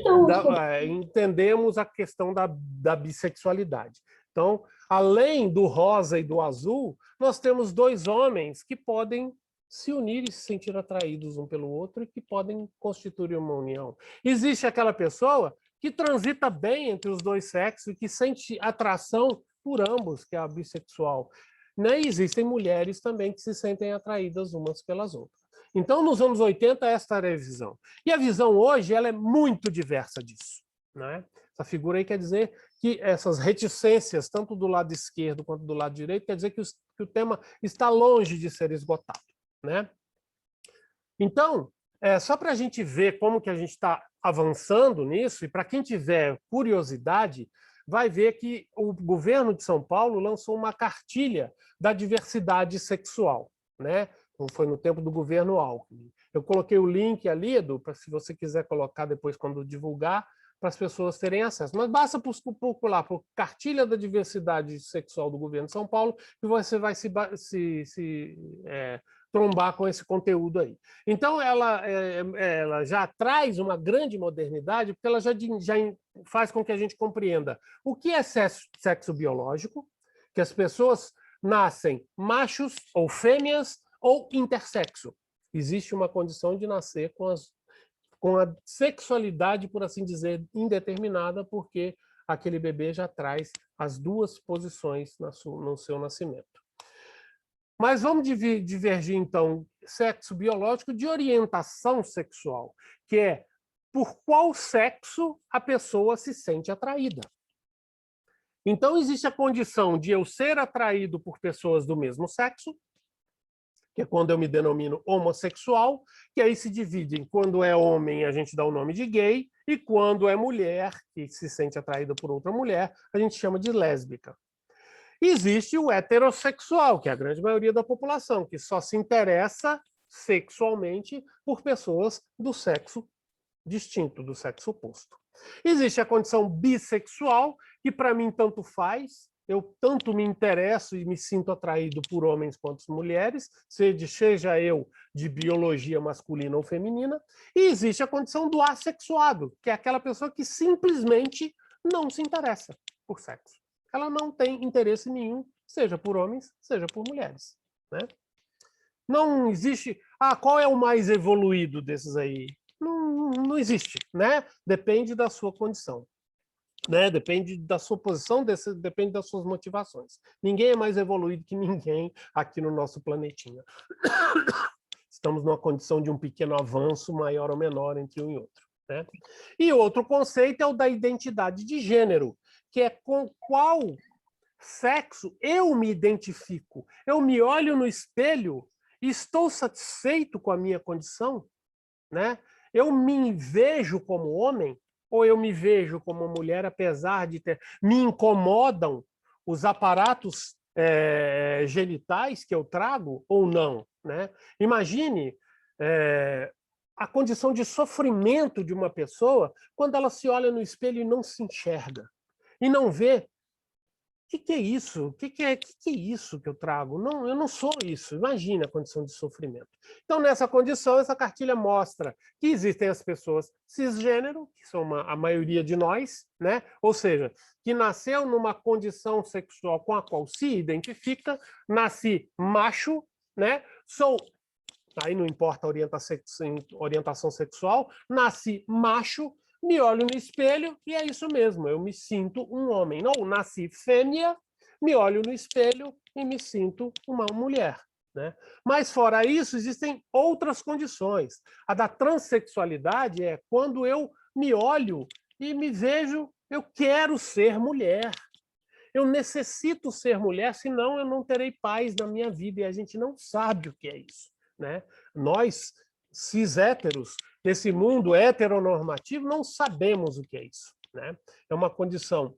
entendemos a questão da bissexualidade. Então, além do rosa e do azul, nós temos dois homens que podem se unir e se sentir atraídos um pelo outro e que podem constituir uma união. Existe aquela pessoa que transita bem entre os dois sexos e que sente atração por ambos, que é a bissexual. Né? E existem mulheres também que se sentem atraídas umas pelas outras. Então, nos anos 80, esta era a visão. E a visão hoje ela é muito diversa disso, né? Essa figura aí quer dizer que essas reticências, tanto do lado esquerdo quanto do lado direito, quer dizer que o tema está longe de ser esgotado, né? Então, só para a gente ver como que a gente está avançando nisso, e para quem tiver curiosidade, vai ver que o governo de São Paulo lançou uma cartilha da diversidade sexual, né? Foi no tempo do governo Alckmin. Eu coloquei o link ali, Edu, para se você quiser colocar depois quando divulgar, para as pessoas terem acesso. Mas basta procurar por Cartilha da Diversidade Sexual do Governo de São Paulo, que você vai trombar com esse conteúdo aí. Então, ela já traz uma grande modernidade, porque ela já faz com que a gente compreenda o que é sexo biológico, que as pessoas nascem machos ou fêmeas ou intersexo. Existe uma condição de nascer com a sexualidade, por assim dizer, indeterminada, porque aquele bebê já traz as duas posições no seu nascimento. Mas vamos divergir, então, sexo biológico de orientação sexual, que é por qual sexo a pessoa se sente atraída. Então, existe a condição de eu ser atraído por pessoas do mesmo sexo, que é quando eu me denomino homossexual, que aí se divide em quando é homem, a gente dá o nome de gay, e quando é mulher, que se sente atraída por outra mulher, a gente chama de lésbica. Existe o heterossexual, que é a grande maioria da população, que só se interessa sexualmente por pessoas do sexo distinto, do sexo oposto. Existe a condição bissexual, que para mim tanto faz, eu tanto me interesso e me sinto atraído por homens quanto mulheres, seja eu de biologia masculina ou feminina. E existe a condição do assexuado, que é aquela pessoa que simplesmente não se interessa por sexo. Ela não tem interesse nenhum, seja por homens, seja por mulheres, né? Não existe... qual é o mais evoluído desses aí? Não existe, né? Depende da sua condição, né? Depende da sua posição, depende das suas motivações. Ninguém é mais evoluído que ninguém aqui no nosso planetinha. Estamos numa condição de um pequeno avanço, maior ou menor, entre um e outro, né? E outro conceito é o da identidade de gênero, que é com qual sexo eu me identifico. Eu me olho no espelho e estou satisfeito com a minha condição, né? Eu me vejo como homem ou eu me vejo como mulher, apesar de ter... Me incomodam os aparatos genitais que eu trago ou não, né? Imagine a condição de sofrimento de uma pessoa quando ela se olha no espelho e não se enxerga. E não vê o que é isso? O que é isso que eu trago? Não, eu não sou isso. Imagina a condição de sofrimento. Então, nessa condição, essa cartilha mostra que existem as pessoas cisgênero, que são a maioria de nós, né? Ou seja, que nasceu numa condição sexual com a qual se identifica, nasci macho, né? Aí não importa a orientação sexual, nasci macho, me olho no espelho e é isso mesmo, eu me sinto um homem. Não, nasci fêmea, me olho no espelho e me sinto uma mulher, né? Mas fora isso, existem outras condições. A da transexualidade é quando eu me olho e me vejo, eu quero ser mulher. Eu necessito ser mulher, senão eu não terei paz na minha vida, e a gente não sabe o que é isso, né? Nós, cis-héteros, nesse mundo heteronormativo, não sabemos o que é isso, né? É uma condição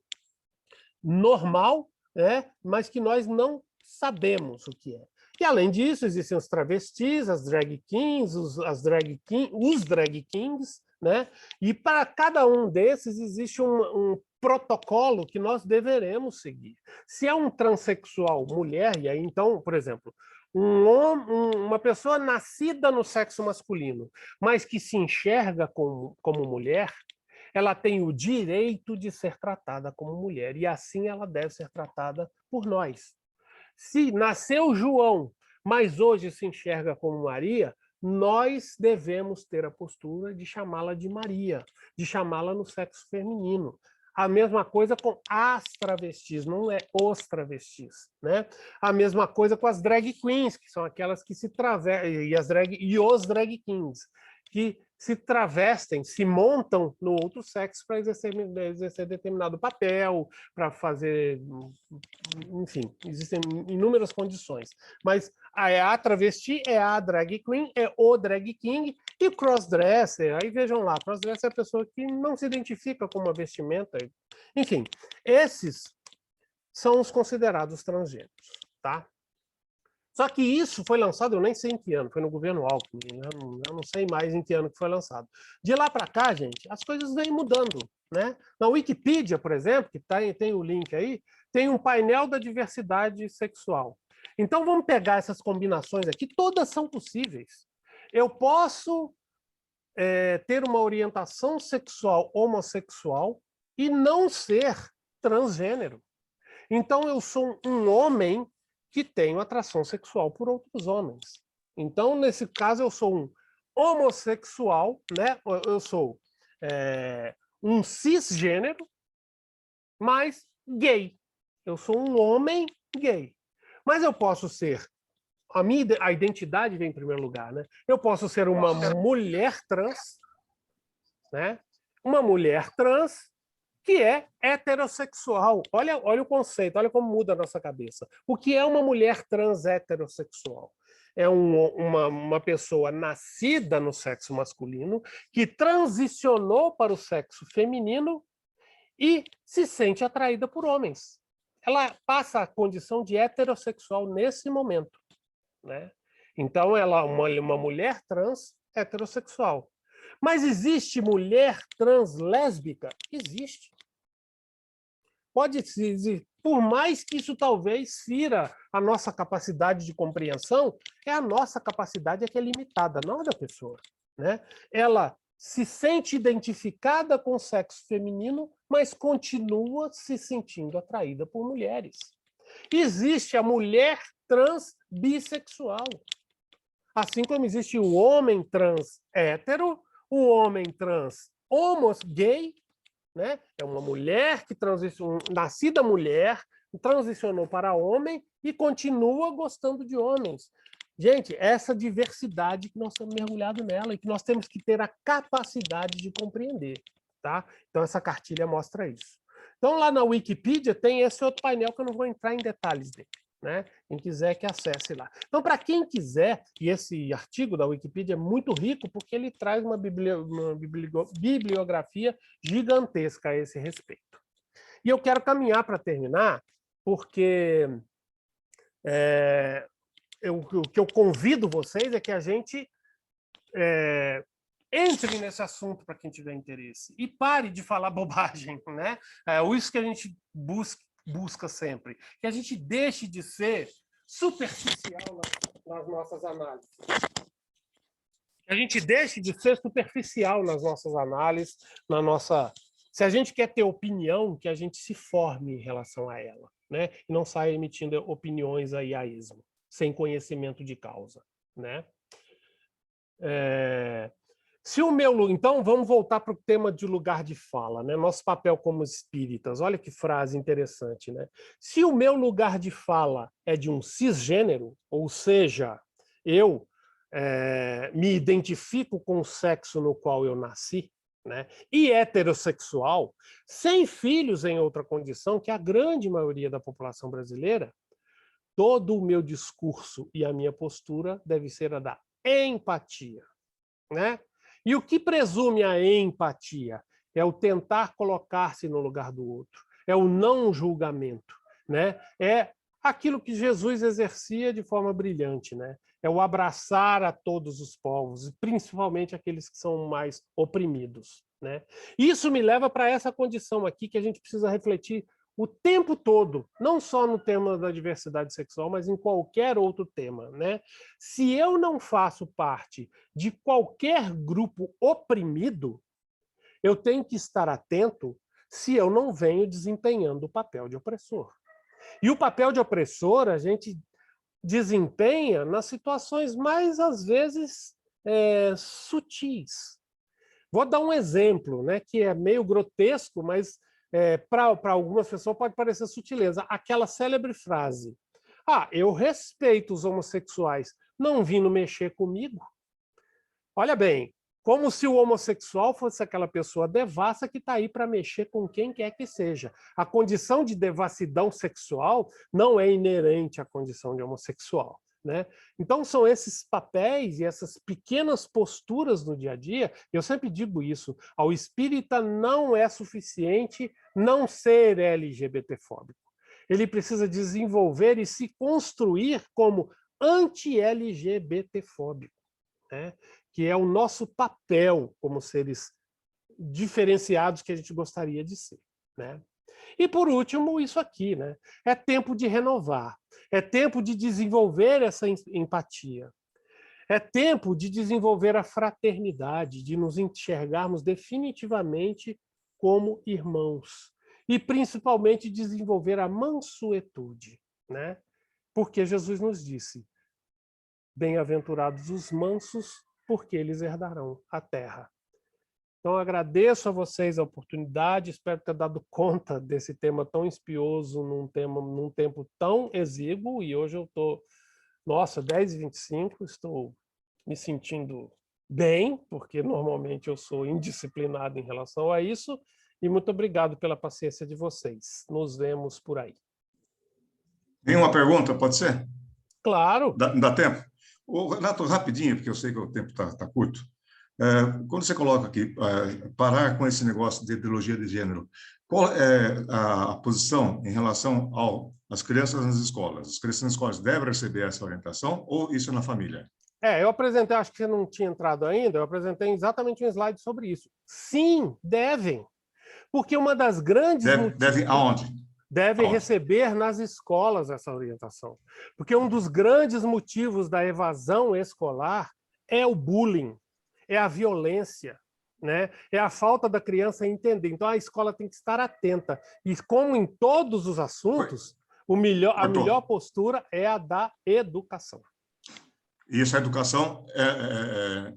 normal, né? Mas que nós não sabemos o que é. E, além disso, existem os travestis, as drag kings, os drag kings, né? E para cada um desses existe um protocolo que nós deveremos seguir. Se é um transexual mulher, e aí então, por exemplo, uma pessoa nascida no sexo masculino, mas que se enxerga como mulher, ela tem o direito de ser tratada como mulher, e assim ela deve ser tratada por nós. Se nasceu João, mas hoje se enxerga como Maria, nós devemos ter a postura de chamá-la de Maria, de chamá-la no sexo feminino. A mesma coisa com as travestis, não é os travestis, né? A mesma coisa com as drag queens, que são aquelas que se travestem, e os drag kings, que se travestem, se montam no outro sexo para exercer determinado papel, para fazer... Enfim, existem inúmeras condições. Mas a travesti é a drag queen, é o drag king, e crossdresser, aí vejam lá, crossdresser é a pessoa que não se identifica com uma vestimenta. Enfim, esses são os considerados transgêneros, tá? Só que isso foi lançado, eu nem sei em que ano, foi no governo Alckmin, eu não sei mais em que ano que foi lançado. De lá para cá, gente, as coisas vêm mudando, né? Na Wikipedia, por exemplo, que tem o link aí, tem um painel da diversidade sexual. Então, vamos pegar essas combinações aqui, todas são possíveis. Eu posso ter uma orientação sexual homossexual e não ser transgênero. Então, eu sou um homem que tenho atração sexual por outros homens. Então, nesse caso, eu sou um homossexual, né? Eu sou um cisgênero, mas gay. Eu sou um homem gay. Mas eu posso ser... A identidade vem em primeiro lugar, né? Eu posso ser uma mulher trans, né? Uma mulher trans que é heterossexual. Olha o conceito, olha como muda a nossa cabeça. O que é uma mulher trans heterossexual? É uma pessoa nascida no sexo masculino que transicionou para o sexo feminino e se sente atraída por homens. Ela passa a condição de heterossexual nesse momento, né? Então, ela é uma mulher trans heterossexual. Mas existe mulher trans lésbica? Existe. Pode ser, por mais que isso talvez fira a nossa capacidade de compreensão, a nossa capacidade que é limitada, não a da pessoa, né? Ela se sente identificada com o sexo feminino, mas continua se sentindo atraída por mulheres. Existe a mulher trans bissexual. Assim como existe o homem trans hétero, o homem trans gay, né? É uma mulher que nascida mulher, transicionou para homem e continua gostando de homens. Gente, essa diversidade que nós estamos mergulhados nela e que nós temos que ter a capacidade de compreender, tá? Então, essa cartilha mostra isso. Então, lá na Wikipedia tem esse outro painel que eu não vou entrar em detalhes dele, né? Quem quiser que acesse lá. Então, para quem quiser, e esse artigo da Wikipedia é muito rico porque ele traz uma bibliografia gigantesca a esse respeito. E eu quero caminhar para terminar, porque o que eu convido vocês é que a gente entre nesse assunto para quem tiver interesse e pare de falar bobagem, né? Isso que a gente busca sempre, que a gente deixe de ser superficial nas nossas análises. Que a gente deixe de ser superficial nas nossas análises, se a gente quer ter opinião, que a gente se forme em relação a ela, né? E não saia emitindo opiniões aí a esmo, sem conhecimento de causa, né? Então, vamos voltar para o tema de lugar de fala, né? Nosso papel como espíritas. Olha que frase interessante, né? Se o meu lugar de fala é de um cisgênero, ou seja, eu me identifico com o sexo no qual eu nasci, né? E heterossexual, sem filhos em outra condição, que é a grande maioria da população brasileira, todo o meu discurso e a minha postura deve ser a da empatia, né? E o que presume a empatia? É o tentar colocar-se no lugar do outro, é o não julgamento, né? É aquilo que Jesus exercia de forma brilhante, né? É o abraçar a todos os povos, principalmente aqueles que são mais oprimidos, né? Isso me leva para essa condição aqui que a gente precisa refletir o tempo todo, não só no tema da diversidade sexual, mas em qualquer outro tema, né? Se eu não faço parte de qualquer grupo oprimido, eu tenho que estar atento se eu não venho desempenhando o papel de opressor. E o papel de opressor a gente desempenha nas situações mais, às vezes, sutis. Vou dar um exemplo, né, que é meio grotesco, mas para algumas pessoas pode parecer sutileza. Aquela célebre frase: eu respeito os homossexuais, não vindo mexer comigo. Olha bem, como se o homossexual fosse aquela pessoa devassa que está aí para mexer com quem quer que seja. A condição de devassidão sexual não é inerente à condição de homossexual, né? Então, são esses papéis e essas pequenas posturas no dia a dia, eu sempre digo isso, ao espírita não é suficiente não ser LGBTfóbico. Ele precisa desenvolver e se construir como anti-LGBTfóbico, né? Que é o nosso papel como seres diferenciados que a gente gostaria de ser, né? E, por último, isso aqui, né? É tempo de renovar, é tempo de desenvolver essa empatia, é tempo de desenvolver a fraternidade, de nos enxergarmos definitivamente como irmãos, e principalmente desenvolver a mansuetude, né? Porque Jesus nos disse: bem-aventurados os mansos, porque eles herdarão a terra. Então, agradeço a vocês a oportunidade, espero ter dado conta desse tema tão espinhoso num tempo tão exíguo, e hoje eu estou, nossa, 10h25, estou me sentindo bem, porque normalmente eu sou indisciplinado em relação a isso, e muito obrigado pela paciência de vocês. Nos vemos por aí. Tem uma pergunta, pode ser? Claro. Dá tempo? Ô, Renato, rapidinho, porque eu sei que o tempo está curto. Quando você coloca aqui, parar com esse negócio de ideologia de gênero, qual é a posição em relação às crianças nas escolas? As crianças nas escolas devem receber essa orientação ou isso é na família? Eu apresentei, acho que você não tinha entrado ainda, eu apresentei exatamente um slide sobre isso. Sim, devem. Porque uma das grandes... Devem aonde? Devem receber nas escolas essa orientação. Porque um dos grandes motivos da evasão escolar é o bullying, é a violência, né? É a falta da criança entender. Então, a escola tem que estar atenta. E, como em todos os assuntos, a melhor postura é a da educação. E essa educação,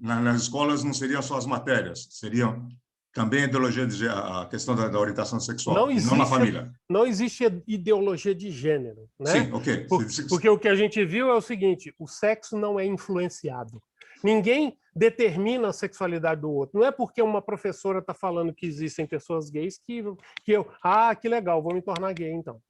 nas escolas, não seriam só as matérias, seriam também a questão da orientação sexual, não na família. Não existe ideologia de gênero, né? Sim, ok. Porque o que a gente viu é o seguinte: o sexo não é influenciado. Ninguém determina a sexualidade do outro. Não é porque uma professora está falando que existem pessoas gays que que legal, vou me tornar gay, então.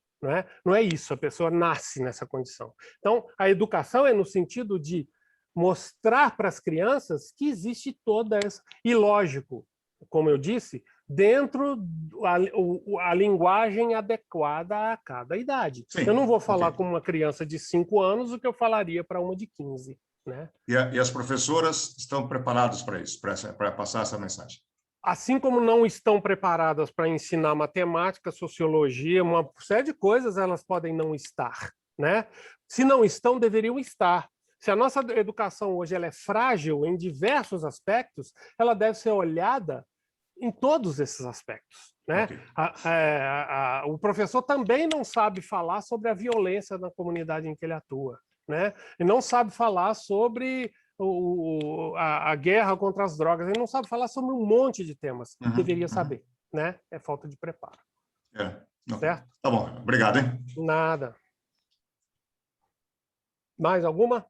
Não é isso, a pessoa nasce nessa condição. Então, a educação é no sentido de mostrar para as crianças que existe toda essa... E, lógico, como eu disse, dentro a linguagem adequada a cada idade. Sim, eu não vou falar com uma criança de 5 anos o que eu falaria para uma de 15. Né? E as professoras estão preparadas para isso, para passar essa mensagem? Assim como não estão preparadas para ensinar matemática, sociologia, uma série de coisas elas podem não estar. Né? Se não estão, deveriam estar. Se a nossa educação hoje ela é frágil em diversos aspectos, ela deve ser olhada em todos esses aspectos. Né? Okay. O professor também não sabe falar sobre a violência na comunidade em que ele atua. Né? E não sabe falar sobre a guerra contra as drogas, ele não sabe falar sobre um monte de temas. Deveria saber. Né? É falta de preparo. Certo? Tá bom. Obrigado, hein? Nada. Mais alguma?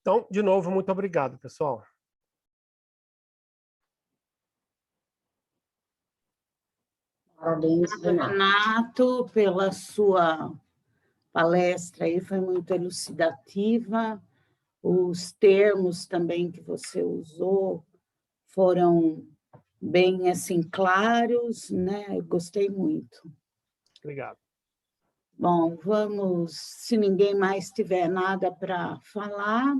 Então, de novo, muito obrigado, pessoal. Parabéns, Renato, pela sua palestra aí, foi muito elucidativa. Os termos também que você usou foram bem assim claros, né? Eu gostei muito. Obrigado. Bom, vamos, se ninguém mais tiver nada para falar,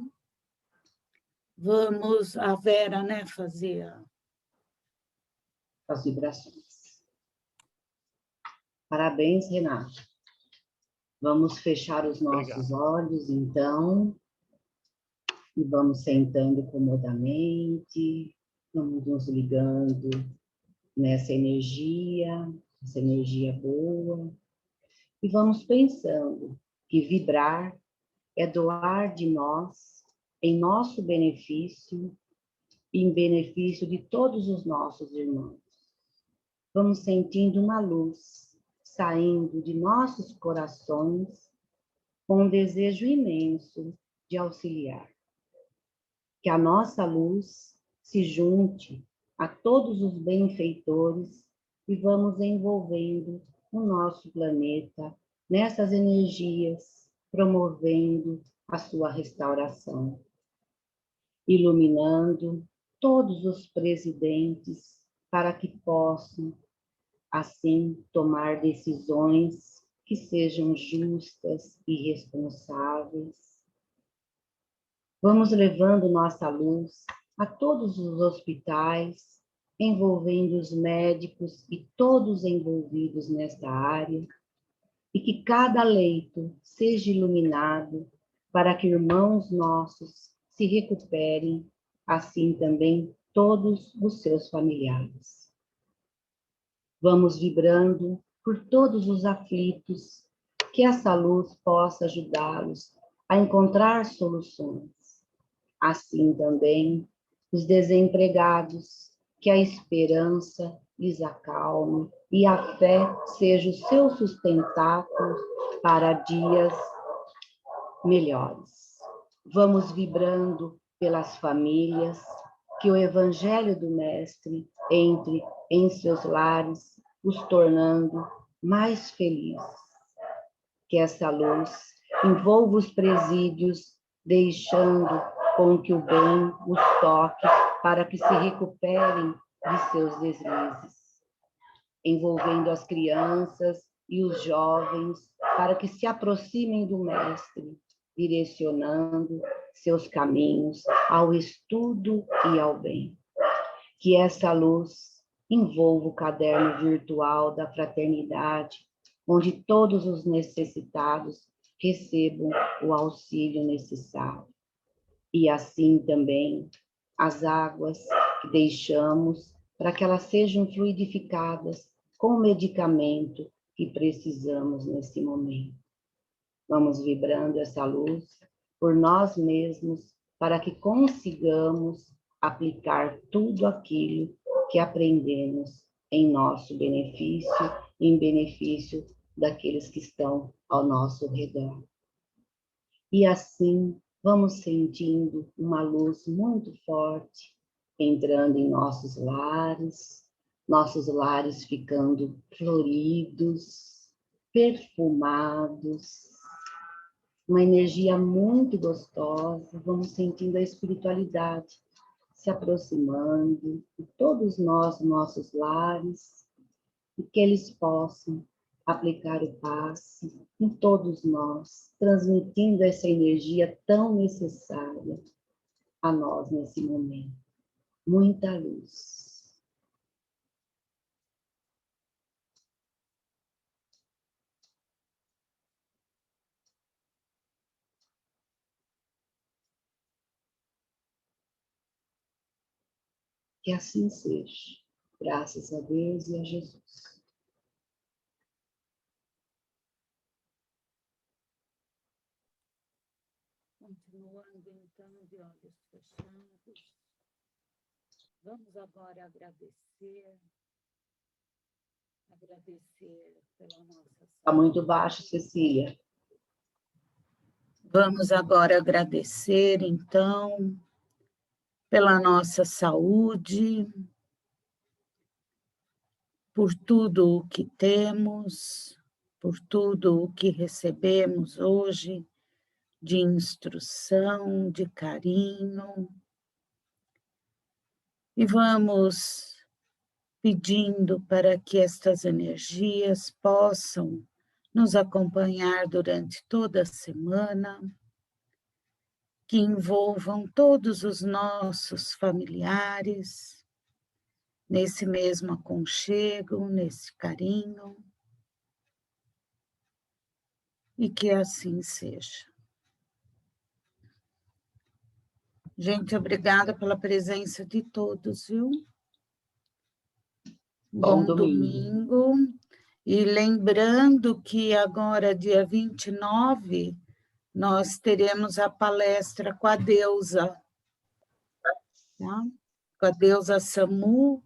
vamos, a Vera, né, fazer as vibrações. Parabéns, Renato. Vamos fechar os nossos olhos, então, e vamos sentando comodamente, vamos nos ligando nessa energia boa, e vamos pensando que vibrar é doar de nós em nosso benefício e em benefício de todos os nossos irmãos. Vamos sentindo uma luz saindo de nossos corações com um desejo imenso de auxiliar. Que a nossa luz se junte a todos os benfeitores e vamos envolvendo o nosso planeta nessas energias, promovendo a sua restauração, iluminando todos os presidentes para que possam, assim, tomar decisões que sejam justas e responsáveis. Vamos levando nossa luz a todos os hospitais, envolvendo os médicos e todos envolvidos nesta área, e que cada leito seja iluminado para que irmãos nossos se recuperem, assim também todos os seus familiares. Vamos vibrando por todos os aflitos, que essa luz possa ajudá-los a encontrar soluções. Assim também os desempregados, que a esperança lhes acalme e a fé seja o seu sustentáculo para dias melhores. Vamos vibrando pelas famílias, que o Evangelho do Mestre entre em seus lares, os tornando mais felizes. Que essa luz envolva os presídios, deixando com que o bem os toque para que se recuperem de seus deslizes. Envolvendo as crianças e os jovens para que se aproximem do Mestre, direcionando seus caminhos ao estudo e ao bem. Que essa luz envolva o caderno virtual da fraternidade, onde todos os necessitados recebam o auxílio necessário. E assim também as águas que deixamos para que elas sejam fluidificadas com o medicamento que precisamos nesse momento. Vamos vibrando essa luz por nós mesmos para que consigamos aplicar tudo aquilo que aprendemos em nosso benefício, em benefício daqueles que estão ao nosso redor. E assim, vamos sentindo uma luz muito forte entrando em nossos lares ficando floridos, perfumados, uma energia muito gostosa. Vamos sentindo a espiritualidade se aproximando de todos nós, nossos lares, e que eles possam aplicar o passe em todos nós, transmitindo essa energia tão necessária a nós nesse momento. Muita luz. Que assim seja, graças a Deus e a Jesus. Continuando então de olhos fechados, vamos agora agradecer pela nossa... Está muito baixo, Cecília. Vamos agora agradecer então pela nossa saúde, por tudo o que temos, por tudo o que recebemos hoje de instrução, de carinho. E vamos pedindo para que estas energias possam nos acompanhar durante toda a semana, que envolvam todos os nossos familiares, nesse mesmo aconchego, nesse carinho, e que assim seja. Gente, obrigada pela presença de todos, viu? Bom domingo. E lembrando que agora, dia 29, nós teremos a palestra com a Deusa, tá? Com a Deusa Samu,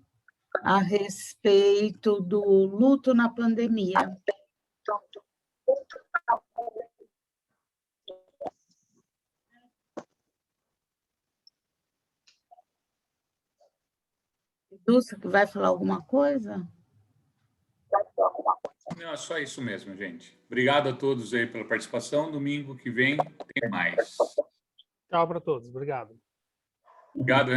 a respeito do luto na pandemia. Dulce, que vai falar alguma coisa? Não, é só isso mesmo, gente. Obrigado a todos aí pela participação. Domingo que vem tem mais. Tchau para todos. Obrigado. Obrigado,